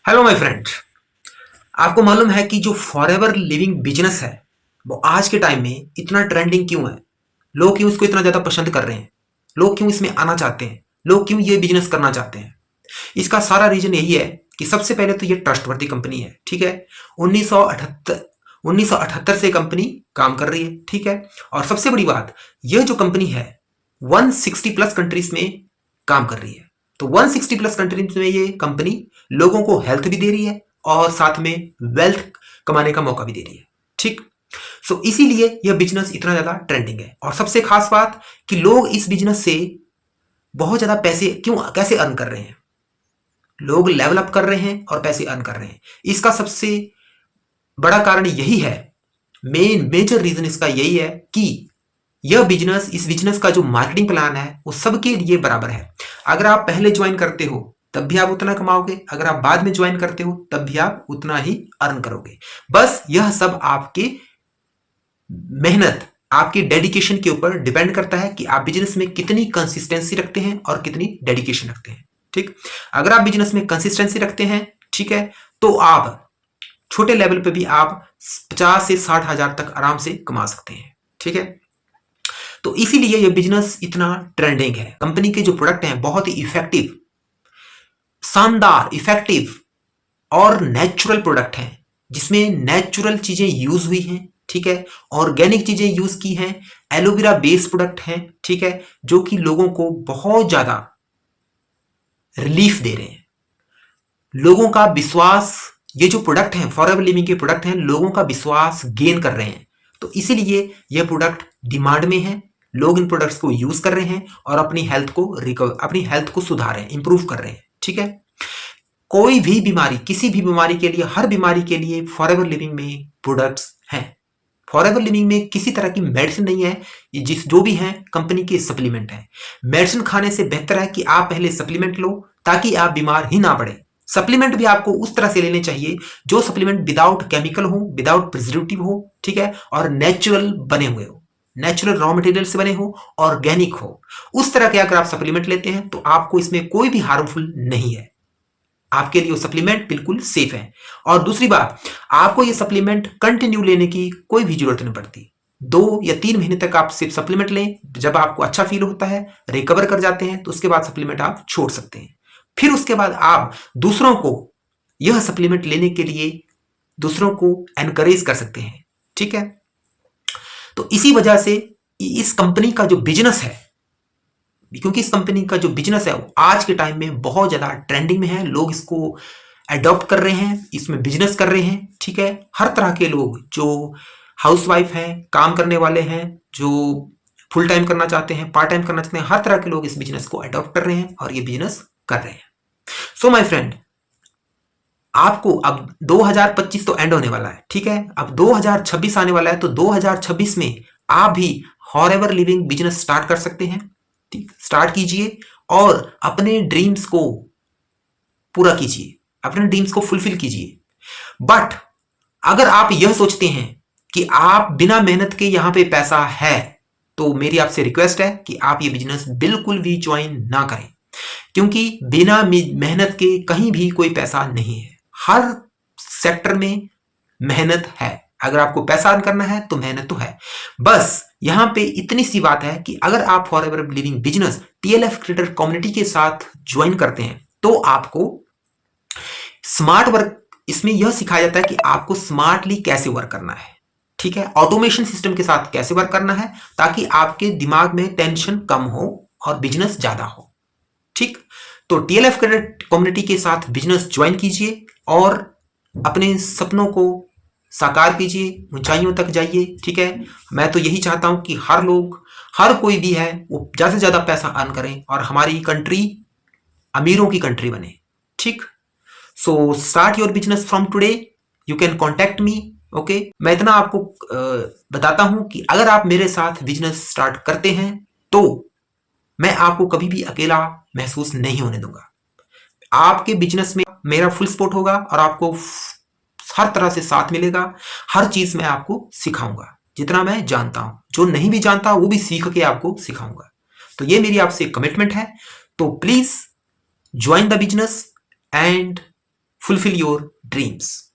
Hello my friend. आपको मालूम है कि जो फॉरएवर लिविंग बिजनेस है वो आज के टाइम में इतना ट्रेंडिंग क्यों है? लोग क्यों इसको इतना ज़्यादा पसंद कर रहे हैं? लोग क्यों इसमें आना चाहते हैं? लोग क्यों ये बिजनेस करना चाहते हैं? इसका सारा रीजन यही है कि सबसे पहले तो ये ट्रस्टवर्दी कंपनी है। ठीक है, 1978 से कंपनी काम कर रही है। ठीक है, और सबसे बड़ी बात, ये जो कंपनी है 160 प्लस कंट्रीज में काम कर रही है। तो 160 प्लस कंट्रीज में ये कंपनी लोगों को हेल्थ भी दे रही है और साथ में वेल्थ कमाने का मौका भी दे रही है। ठीक, सो इसीलिए यह बिजनेस इतना ज्यादा ट्रेंडिंग है। और सबसे खास बात कि लोग इस बिजनेस से बहुत ज्यादा पैसे क्यों कैसे अर्न कर रहे हैं? लोग लेवल अप कर रहे हैं और पैसे अर्न कर रहे हैं। इसका सबसे बड़ा कारण यही है, मेजर रीजन इसका यही है कि यह बिजनेस, इस बिजनेस का जो मार्केटिंग प्लान है वो सबके लिए बराबर है। अगर आप पहले ज्वाइन करते हो तब भी आप उतना कमाओगे, अगर आप बाद में ज्वाइन करते हो तब भी आप उतना ही अर्न करोगे। बस यह सब आपके मेहनत, आपके डेडिकेशन के ऊपर डिपेंड करता है कि आप बिजनेस में कितनी कंसिस्टेंसी रखते हैं और कितनी डेडिकेशन रखते हैं। ठीक, अगर आप बिजनेस में कंसिस्टेंसी रखते हैं, ठीक है, तो आप छोटे लेवल पे भी आप 50 से 60 हजार तक आराम से कमा सकते हैं। ठीक है, तो इसीलिए यह बिजनेस इतना ट्रेंडिंग है। कंपनी के जो प्रोडक्ट हैं बहुत ही इफेक्टिव, शानदार, इफेक्टिव और नेचुरल प्रोडक्ट हैं, जिसमें नेचुरल चीजें यूज हुई हैं। ठीक है, ऑर्गेनिक चीजें यूज की हैं, एलोवेरा बेस्ड प्रोडक्ट हैं। ठीक है, जो कि लोगों को बहुत ज्यादा रिलीफ दे रहे हैं। लोगों का विश्वास, ये जो प्रोडक्ट हैं, फॉरएवर लिविंग के प्रोडक्ट हैं, लोगों का विश्वास गेन कर रहे हैं। तो इसीलिए यह प्रोडक्ट डिमांड में है। लोग इन प्रोडक्ट्स को यूज कर रहे हैं और अपनी हेल्थ को सुधार रहे हैं, इंप्रूव कर रहे हैं। ठीक है, कोई भी बीमारी, किसी भी बीमारी के लिए, हर बीमारी के लिए फॉरएवर लिविंग में प्रोडक्ट्स हैं। फॉरएवर लिविंग में किसी तरह की मेडिसिन नहीं है, ये जो भी है कंपनी के सप्लीमेंट है। मेडिसिन खाने से बेहतर है कि आप पहले सप्लीमेंट लो ताकि आप बीमार ही ना पड़े। सप्लीमेंट भी आपको उस तरह से लेने चाहिए जो सप्लीमेंट विदाउट केमिकल हो, विदाउट प्रिजर्वेटिव हो। ठीक है, और नेचुरल बने हुए हो, नेचुरल रॉ मटेरियल से बने हो, ऑर्गेनिक हो। उस तरह के अगर आप सप्लीमेंट लेते हैं तो आपको इसमें कोई भी हार्मफुल नहीं है, आपके लिए वो सप्लीमेंट बिल्कुल सेफ है। और दूसरी बात, आपको ये सप्लीमेंट कंटिन्यू लेने की कोई भी जरूरत नहीं पड़ती। 2 या 3 महीने तक आप सिर्फ सप्लीमेंट लें, जब आपको अच्छा फील होता है, रिकवर कर जाते हैं, तो उसके बाद सप्लीमेंट आप छोड़ सकते हैं। फिर उसके बाद आप दूसरों को यह सप्लीमेंट लेने के लिए दूसरों को एनकरेज कर सकते हैं। ठीक है, तो इसी वजह से इस कंपनी का जो बिजनेस है, क्योंकि इस कंपनी का जो बिजनेस है वो आज के टाइम में बहुत ज्यादा ट्रेंडिंग में है, लोग इसको अडॉप्ट कर रहे हैं, इसमें बिजनेस कर रहे हैं। ठीक है, हर तरह के लोग, जो हाउसवाइफ हैं, काम करने वाले हैं, जो फुल टाइम करना चाहते हैं, पार्ट टाइम करना चाहते हैं, हर तरह के लोग इस बिजनेस को अडॉप्ट कर रहे हैं और ये बिजनेस कर रहे हैं। सो माय फ्रेंड, आपको अब 2025 तो एंड होने वाला है। ठीक है, अब 2026 आने वाला है, तो 2026 में आप भी फॉरएवर लिविंग बिजनेस स्टार्ट कर सकते हैं। ठीक, स्टार्ट कीजिए और अपने ड्रीम्स को पूरा कीजिए, अपने ड्रीम्स को फुलफिल कीजिए। बट अगर आप यह सोचते हैं कि आप बिना मेहनत के यहां पे पैसा है, तो मेरी आपसे रिक्वेस्ट है कि आप ये बिजनेस बिल्कुल भी ज्वाइन ना करें, क्योंकि बिना मेहनत के कहीं भी कोई पैसा नहीं है। हर सेक्टर में मेहनत है। अगर आपको पैसा अर्न करना है तो मेहनत तो है। बस यहां पे इतनी सी बात है कि अगर आप forever living business TLF creator community के साथ ज्वाइन करते हैं तो आपको स्मार्ट वर्क, इसमें यह सिखाया जाता है कि आपको स्मार्टली कैसे वर्क करना है। ठीक है, ऑटोमेशन सिस्टम के साथ कैसे वर्क करना है ताकि आपके दिमाग में टेंशन कम हो और बिजनेस ज्यादा हो। ठीक, तो टीएलएफ कम्युनिटी के साथ बिजनेस ज्वाइन कीजिए और अपने सपनों को साकार कीजिए, ऊंचाइयों तक जाइए। ठीक है, मैं तो यही चाहता हूं कि हर लोग, हर कोई भी है, वो ज्यादा से ज्यादा पैसा अर्न करें और हमारी कंट्री अमीरों की कंट्री बने। ठीक, so start your business from today, you can contact me. Okay, मैं इतना आपको बताता हूं कि अगर आप मेरे साथ बिजनेस स्टार्ट करते हैं तो मैं आपको कभी भी अकेला महसूस नहीं होने दूंगा। आपके बिजनेस में मेरा फुल सपोर्ट होगा और आपको हर तरह से साथ मिलेगा। हर चीज मैं आपको सिखाऊंगा, जितना मैं जानता हूं। जो नहीं भी जानता वो भी सीख के आपको सिखाऊंगा। तो ये मेरी आपसे कमिटमेंट है। तो please join the business and fulfill your dreams.